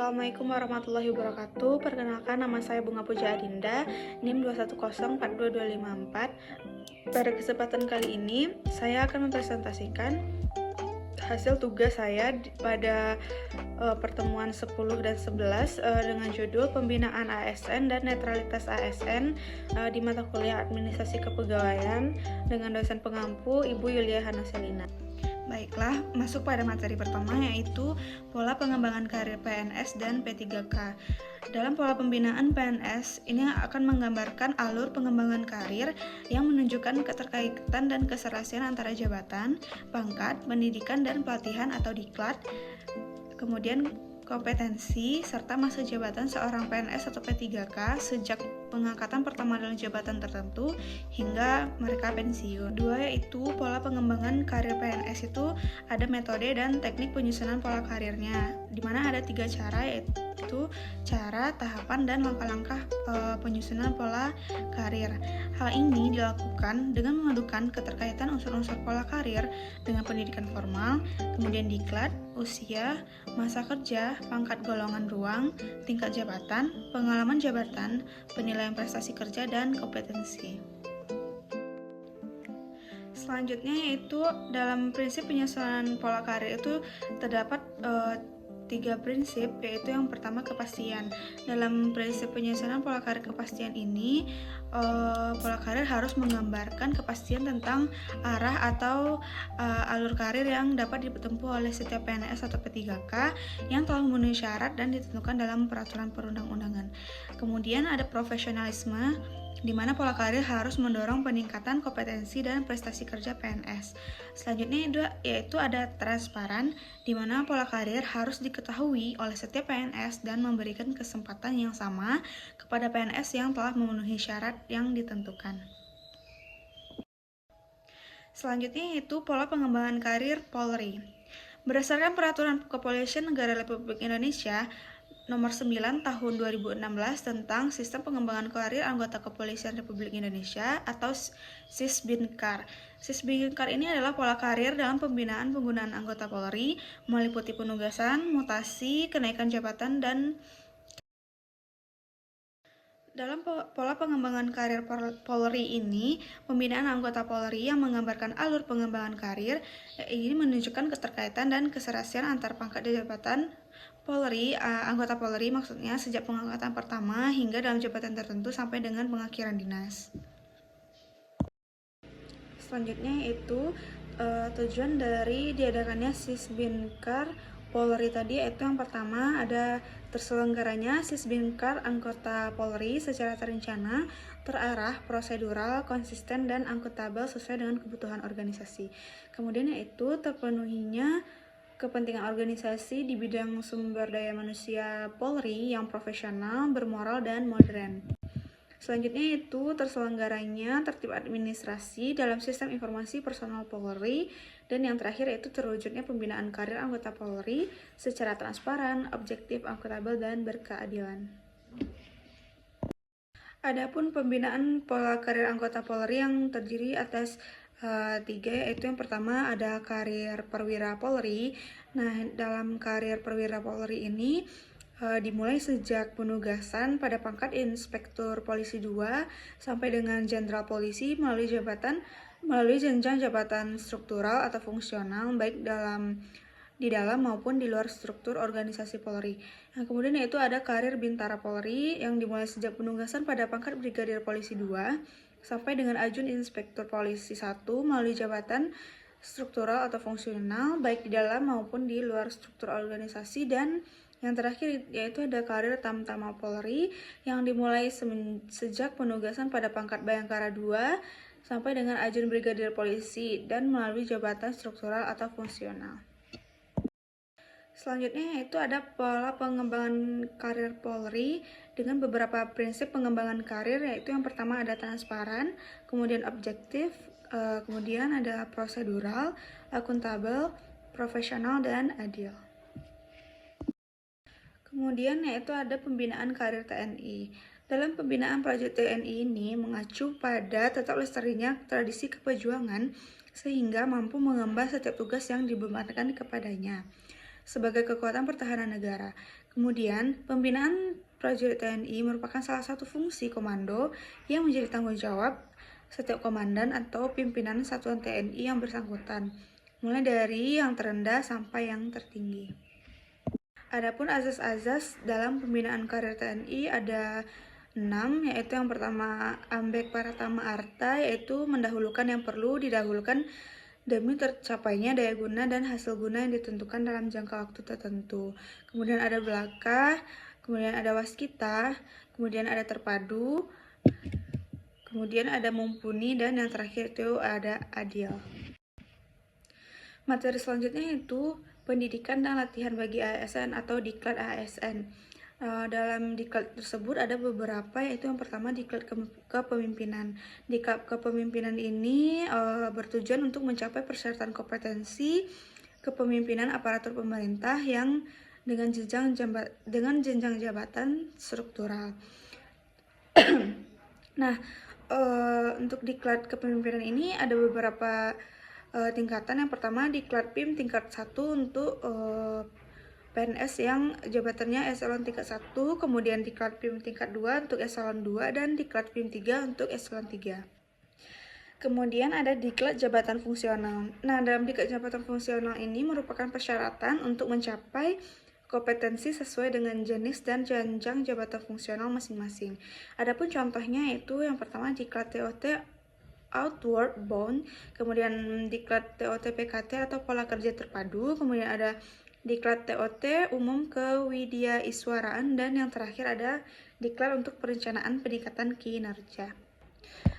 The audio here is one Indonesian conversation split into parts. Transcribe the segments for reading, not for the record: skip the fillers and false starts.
Assalamualaikum warahmatullahi wabarakatuh. Perkenalkan, nama saya Bunga Puja Adinda, NIM 2104224. Pada kesempatan kali ini, saya akan mempresentasikan hasil tugas saya pada pertemuan 10 dan 11 dengan judul Pembinaan ASN dan Netralitas ASN di mata kuliah Administrasi Kepegawaian dengan dosen pengampu Ibu Yulia Hanaselina. Baiklah, masuk pada materi pertama, yaitu pola pengembangan karir PNS dan P3K. Dalam pola pembinaan PNS, ini akan menggambarkan alur pengembangan karir yang menunjukkan keterkaitan dan keserasian antara jabatan, pangkat, pendidikan, dan pelatihan atau diklat, kemudian kompetensi, serta masa jabatan seorang PNS atau P3K sejak pengangkatan pertama dalam jabatan tertentu hingga mereka pensiun. Dua, yaitu pola pengembangan karir PNS itu ada metode dan teknik penyusunan pola karirnya, di mana ada 3 cara, yaitu cara, tahapan, dan langkah-langkah penyusunan pola karir. Hal ini dilakukan dengan memadukan keterkaitan unsur-unsur pola karir dengan pendidikan formal, kemudian diklat, usia, masa kerja, pangkat golongan ruang, tingkat jabatan, pengalaman jabatan, penilaian prestasi kerja, dan kompetensi. Selanjutnya yaitu dalam prinsip penyusunan pola karir itu terdapat 3 prinsip, yaitu yang pertama kepastian. Dalam prinsip penyusunan pola karir kepastian ini, pola karir harus menggambarkan kepastian tentang arah atau alur karir yang dapat ditempuh oleh setiap PNS atau P3K yang telah memenuhi syarat dan ditentukan dalam peraturan perundang-undangan. Kemudian ada profesionalisme, di mana pola karir harus mendorong peningkatan kompetensi dan prestasi kerja PNS. Selanjutnya yaitu ada transparan, di mana pola karir harus diketahui oleh setiap PNS dan memberikan kesempatan yang sama kepada PNS yang telah memenuhi syarat yang ditentukan. Selanjutnya yaitu pola pengembangan karir Polri. Berdasarkan Peraturan Kepolisian Negara Republik Indonesia Nomor 9 Tahun 2016 tentang Sistem Pengembangan Karir Anggota Kepolisian Republik Indonesia atau Sisbinkar. Sisbinkar ini adalah pola karir dalam pembinaan penggunaan anggota Polri, meliputi penugasan, mutasi, kenaikan jabatan, dan dalam pola pengembangan karir Polri ini, pembinaan anggota Polri yang menggambarkan alur pengembangan karir ini menunjukkan keterkaitan dan keserasian antar pangkat jabatan Polri, anggota Polri maksudnya sejak pengangkatan pertama hingga dalam jabatan tertentu sampai dengan pengakhiran dinas. Selanjutnya yaitu tujuan dari diadakannya Sisbinkar Polri tadi, yaitu yang pertama ada terselenggaranya Sisbinkar anggota Polri secara terencana, terarah, prosedural, konsisten, dan akuntabel sesuai dengan kebutuhan organisasi. Kemudian yaitu terpenuhinya kepentingan organisasi di bidang sumber daya manusia Polri yang profesional, bermoral, dan modern. Selanjutnya itu terselenggaranya tertib administrasi dalam sistem informasi personal Polri, dan yang terakhir yaitu terwujudnya pembinaan karir anggota Polri secara transparan, objektif, akuntabel, dan berkeadilan. Adapun pembinaan pola karir anggota Polri yang terdiri atas 3, yaitu yang pertama ada karir perwira Polri. Nah, dalam karir perwira Polri ini dimulai sejak penugasan pada pangkat Inspektur Polisi 2 sampai dengan Jenderal Polisi melalui jenjang jabatan struktural atau fungsional baik di dalam maupun di luar struktur organisasi Polri. Nah, kemudian yaitu ada karir Bintara Polri yang dimulai sejak penugasan pada pangkat Brigadir Polisi 2 sampai dengan Ajun Inspektur Polisi 1 melalui jabatan struktural atau fungsional baik di dalam maupun di luar struktur organisasi. Dan yang terakhir yaitu ada karir Tamtama Polri yang dimulai sejak penugasan pada pangkat Bayangkara 2 sampai dengan Ajun Brigadir Polisi dan melalui jabatan struktural atau fungsional. Selanjutnya yaitu ada pola pengembangan karir Polri dengan beberapa prinsip pengembangan karir, yaitu yang pertama ada transparan, kemudian objektif, kemudian ada prosedural, akuntabel, profesional, dan adil. Kemudian yaitu ada pembinaan karir TNI. Dalam pembinaan prajurit TNI ini mengacu pada tetap lestarinya tradisi kepejuangan sehingga mampu mengemban setiap tugas yang dibebankan kepadanya. sebagai kekuatan pertahanan negara. Kemudian, pembinaan prajurit TNI merupakan salah satu fungsi komando yang menjadi tanggung jawab setiap komandan atau pimpinan satuan TNI yang bersangkutan, mulai dari yang terendah sampai yang tertinggi. Adapun azas-azas dalam pembinaan karir TNI ada 6, yaitu yang pertama ambek paratama arta, yaitu mendahulukan yang perlu didahulukan demi tercapainya daya guna dan hasil guna yang ditentukan dalam jangka waktu tertentu. Kemudian ada belaka, kemudian ada waskita, kemudian ada terpadu, kemudian ada mumpuni, dan yang terakhir itu ada adil. Materi selanjutnya itu pendidikan dan latihan bagi ASN atau diklat ASN. Dalam diklat tersebut ada beberapa, yaitu yang pertama diklat kepemimpinan. Diklat kepemimpinan ini bertujuan untuk mencapai persyaratan kompetensi kepemimpinan aparatur pemerintah yang dengan jenjang jabatan struktural. Nah, untuk diklat kepemimpinan ini ada beberapa tingkatan. Yang pertama diklat PIM tingkat 1 untuk PNS yang jabatannya eselon tingkat 1, kemudian diklat PIM tingkat 2 untuk eselon 2, dan diklat PIM 3 untuk eselon 3. Kemudian ada diklat jabatan fungsional. Nah, dalam diklat jabatan fungsional ini merupakan persyaratan untuk mencapai kompetensi sesuai dengan jenis dan jenjang jabatan fungsional masing-masing. Adapun contohnya yaitu yang pertama diklat TOT Outward Bound, kemudian diklat TOT PKT atau pola kerja terpadu, kemudian ada diklat TOT umum kewidyaiswaraan, dan yang terakhir ada diklat untuk perencanaan peningkatan kinerja.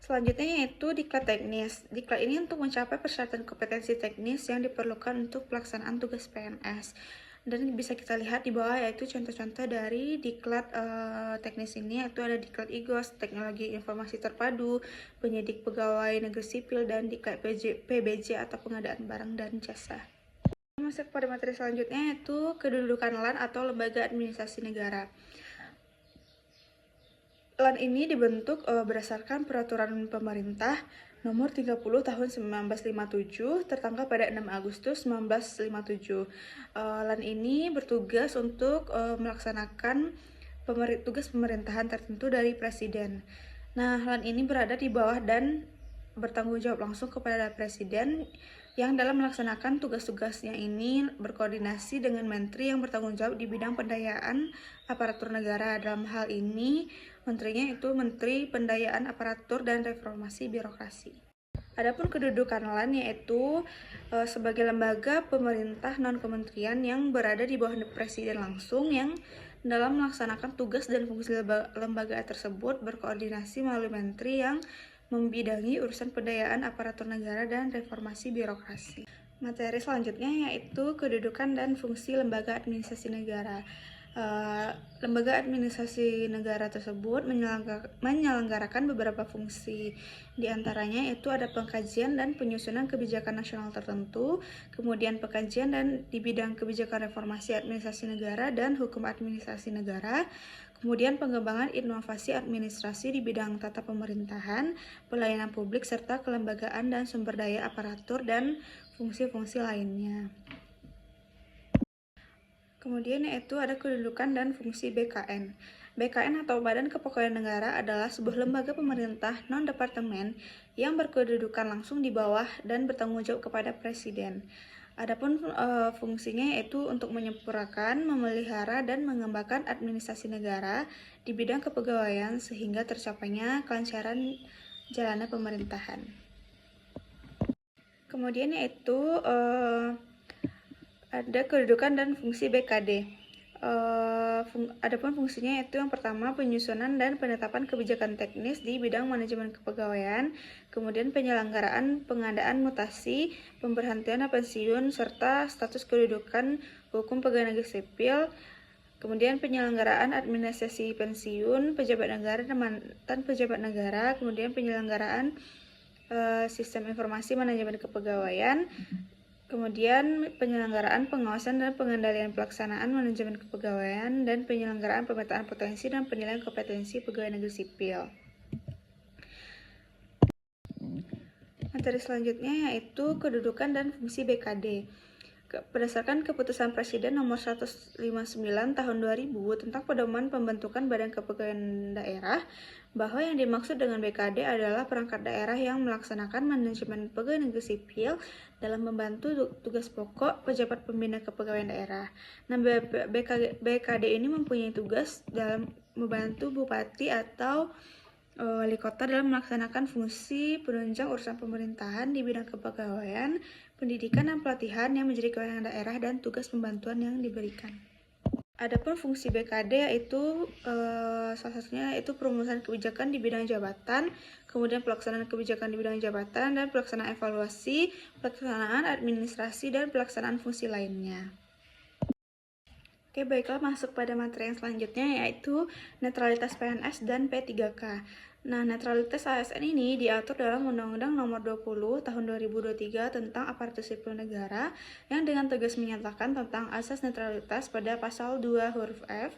Selanjutnya yaitu diklat teknis. Diklat ini untuk mencapai persyaratan kompetensi teknis yang diperlukan untuk pelaksanaan tugas PNS. Dan bisa kita lihat di bawah yaitu contoh-contoh dari diklat teknis ini, yaitu ada diklat IGOS, teknologi informasi terpadu, penyidik pegawai negeri sipil, dan diklat PBJ atau pengadaan barang dan jasa. Masuk pada materi selanjutnya yaitu kedudukan LAN atau lembaga administrasi negara. LAN ini dibentuk berdasarkan peraturan pemerintah nomor 30 tahun 1957 tertanggal pada 6 Agustus 1957. LAN ini bertugas untuk melaksanakan tugas pemerintahan tertentu dari presiden. Nah, LAN ini berada di bawah dan bertanggung jawab langsung kepada presiden yang dalam melaksanakan tugas-tugasnya ini berkoordinasi dengan menteri yang bertanggung jawab di bidang pendayaan aparatur negara. Dalam hal ini, menterinya itu Menteri Pendayaan Aparatur dan Reformasi Birokrasi. Adapun kedudukan LAN yaitu sebagai lembaga pemerintah non-kementerian yang berada di bawah presiden langsung, yang dalam melaksanakan tugas dan fungsi lembaga tersebut berkoordinasi melalui menteri yang membidangi urusan pendayaan aparatur negara dan reformasi birokrasi. Materi selanjutnya yaitu kedudukan dan fungsi lembaga administrasi negara. Lembaga administrasi negara tersebut menyelenggarakan beberapa fungsi. Di antaranya itu ada pengkajian dan penyusunan kebijakan nasional tertentu, kemudian pengkajian dan di bidang kebijakan reformasi administrasi negara dan hukum administrasi negara, kemudian pengembangan inovasi administrasi di bidang tata pemerintahan, pelayanan publik, serta kelembagaan dan sumber daya aparatur dan fungsi-fungsi lainnya. Kemudian yaitu ada kedudukan dan fungsi BKN. BKN atau Badan Kepegawaian Negara adalah sebuah lembaga pemerintah non-departemen yang berkedudukan langsung di bawah dan bertanggung jawab kepada Presiden. Adapun fungsinya yaitu untuk menyempurnakan, memelihara, dan mengembangkan administrasi negara di bidang kepegawaian sehingga tercapainya kelancaran jalannya pemerintahan. Kemudian yaitu ada kedudukan dan fungsi BKD. Adapun fungsinya yaitu yang pertama penyusunan dan penetapan kebijakan teknis di bidang manajemen kepegawaian, kemudian penyelenggaraan pengadaan mutasi, pemberhentian pensiun, serta status kedudukan hukum pegawai negeri sipil, kemudian penyelenggaraan administrasi pensiun, pejabat negara dan mantan pejabat negara, kemudian penyelenggaraan sistem informasi manajemen kepegawaian, kemudian penyelenggaraan pengawasan dan pengendalian pelaksanaan manajemen kepegawaian, dan penyelenggaraan pemetaan potensi dan penilaian kompetensi pegawai negeri sipil. Materi selanjutnya yaitu kedudukan dan fungsi BKD. berdasarkan Keputusan Presiden Nomor 159 Tahun 2000 tentang pedoman pembentukan Badan Kepegawaian Daerah, bahwa yang dimaksud dengan BKD adalah perangkat daerah yang melaksanakan manajemen pegawai negeri sipil dalam membantu tugas pokok pejabat pembina kepegawaian daerah. Nah, BKD ini mempunyai tugas dalam membantu bupati atau wali kota dalam melaksanakan fungsi penunjang urusan pemerintahan di bidang kepegawaian, pendidikan dan pelatihan yang menjadi kewenangan daerah dan tugas pembantuan yang diberikan. Adapun fungsi BKD yaitu salah satunya yaitu perumusan kebijakan di bidang jabatan, kemudian pelaksanaan kebijakan di bidang jabatan dan pelaksanaan evaluasi, pelaksanaan administrasi dan pelaksanaan fungsi lainnya. Oke, baiklah, masuk pada materi yang selanjutnya yaitu netralitas PNS dan P3K. Nah, netralitas ASN ini diatur dalam Undang-Undang Nomor 20 Tahun 2023 tentang Aparatur Sipil Negara yang dengan tegas menyatakan tentang asas netralitas pada pasal 2 huruf F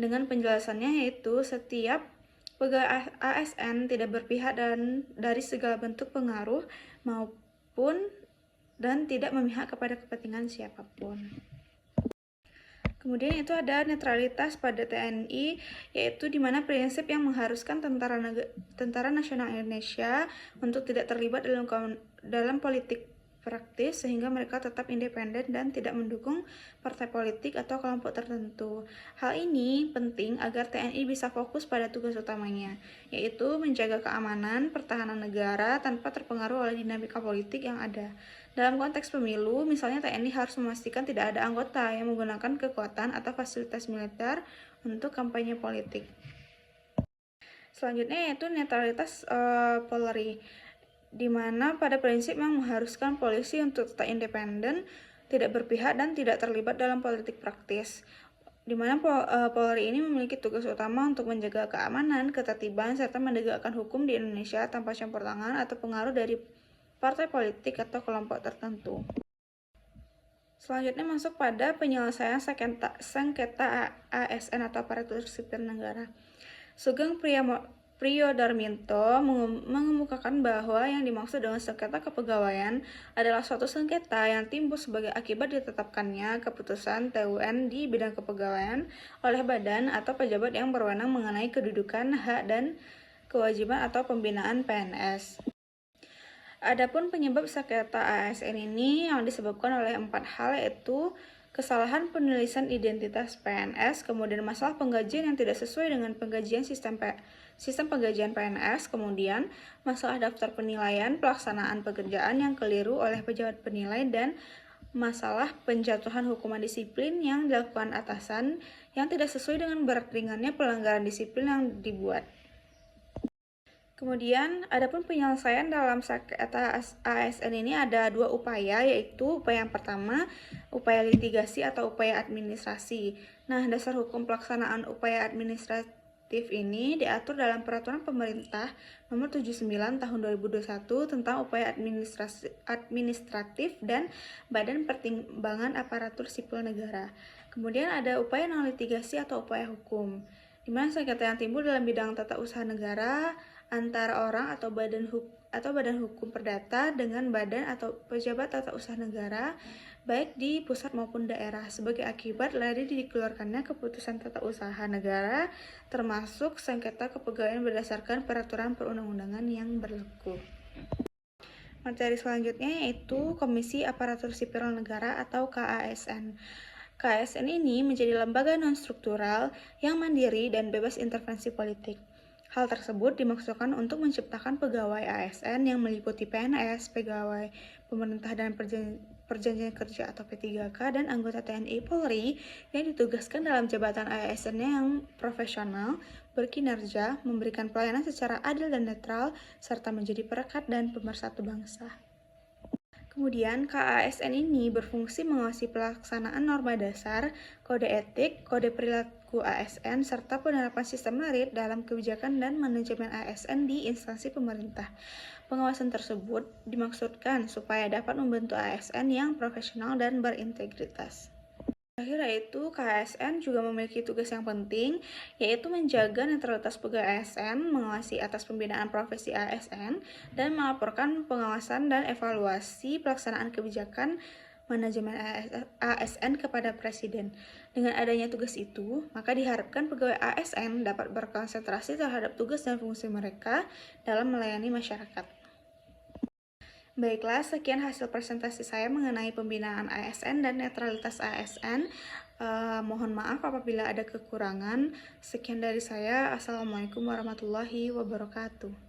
dengan penjelasannya yaitu setiap pegawai ASN tidak berpihak dari segala bentuk pengaruh maupun dan tidak memihak kepada kepentingan siapapun. Kemudian itu ada netralitas pada TNI, yaitu di mana prinsip yang mengharuskan Tentara Nasional Indonesia untuk tidak terlibat dalam politik praktis sehingga mereka tetap independen dan tidak mendukung partai politik atau kelompok tertentu. Hal ini penting agar TNI bisa fokus pada tugas utamanya, yaitu menjaga keamanan, pertahanan negara tanpa terpengaruh oleh dinamika politik yang ada. Dalam konteks pemilu, misalnya TNI harus memastikan tidak ada anggota yang menggunakan kekuatan atau fasilitas militer untuk kampanye politik. Selanjutnya yaitu netralitas Polri, di mana pada prinsip yang mengharuskan polisi untuk tetap independen, tidak berpihak dan tidak terlibat dalam politik praktis. Di mana Polri ini memiliki tugas utama untuk menjaga keamanan, ketertiban, serta menegakkan hukum di Indonesia tanpa campur tangan atau pengaruh dari partai politik atau kelompok tertentu. Selanjutnya masuk pada penyelesaian sengketa ASN atau aparatur sipil negara. Sugeng Priyodarminto mengemukakan bahwa yang dimaksud dengan sengketa kepegawaian adalah suatu sengketa yang timbul sebagai akibat ditetapkannya keputusan TUN di bidang kepegawaian oleh badan atau pejabat yang berwenang mengenai kedudukan, hak, dan kewajiban atau pembinaan PNS. Adapun penyebab sengketa ASN ini yang disebabkan oleh 4 hal, yaitu kesalahan penulisan identitas PNS, kemudian masalah penggajian yang tidak sesuai dengan penggajian sistem penggajian PNS, kemudian masalah daftar penilaian pelaksanaan pekerjaan yang keliru oleh pejabat penilai, dan masalah penjatuhan hukuman disiplin yang dilakukan atasan yang tidak sesuai dengan berat ringannya pelanggaran disiplin yang dibuat. Kemudian, adapun penyelesaian dalam sengketa ASN ini ada 2 upaya, yaitu upaya yang pertama, upaya litigasi atau upaya administrasi. Nah, dasar hukum pelaksanaan upaya administratif ini diatur dalam Peraturan Pemerintah Nomor 79 Tahun 2021 tentang upaya administratif dan Badan Pertimbangan Aparatur Sipil Negara. Kemudian ada upaya non litigasi atau upaya hukum, di mana sengketa yang timbul dalam bidang tata usaha negara antara orang atau badan hukum perdata dengan badan atau pejabat tata usaha negara baik di pusat maupun daerah sebagai akibat dari dikeluarkannya keputusan tata usaha negara, termasuk sengketa kepegawaian berdasarkan peraturan perundang-undangan yang berlaku. Materi selanjutnya yaitu Komisi Aparatur Sipil Negara atau KASN. KASN ini menjadi lembaga non-struktural yang mandiri dan bebas intervensi politik. Hal tersebut dimaksudkan untuk menciptakan pegawai ASN yang meliputi PNS, pegawai pemerintah dan perjanjian kerja atau P3K, dan anggota TNI Polri yang ditugaskan dalam jabatan ASN yang profesional, berkinerja, memberikan pelayanan secara adil dan netral, serta menjadi perekat dan pemersatu bangsa. Kemudian, KASN ini berfungsi mengawasi pelaksanaan norma dasar, kode etik, kode perilaku ASN, serta penerapan sistem merit dalam kebijakan dan manajemen ASN di instansi pemerintah. Pengawasan tersebut dimaksudkan supaya dapat membentuk ASN yang profesional dan berintegritas. Terakhir yaitu KASN juga memiliki tugas yang penting, yaitu menjaga netralitas pegawai ASN, mengawasi atas pembinaan profesi ASN, dan melaporkan pengawasan dan evaluasi pelaksanaan kebijakan manajemen ASN kepada Presiden. Dengan adanya tugas itu, maka diharapkan pegawai ASN dapat berkonsentrasi terhadap tugas dan fungsi mereka dalam melayani masyarakat. Baiklah, sekian hasil presentasi saya mengenai pembinaan ASN dan netralitas ASN. Mohon maaf apabila ada kekurangan. Sekian dari saya. Assalamualaikum warahmatullahi wabarakatuh.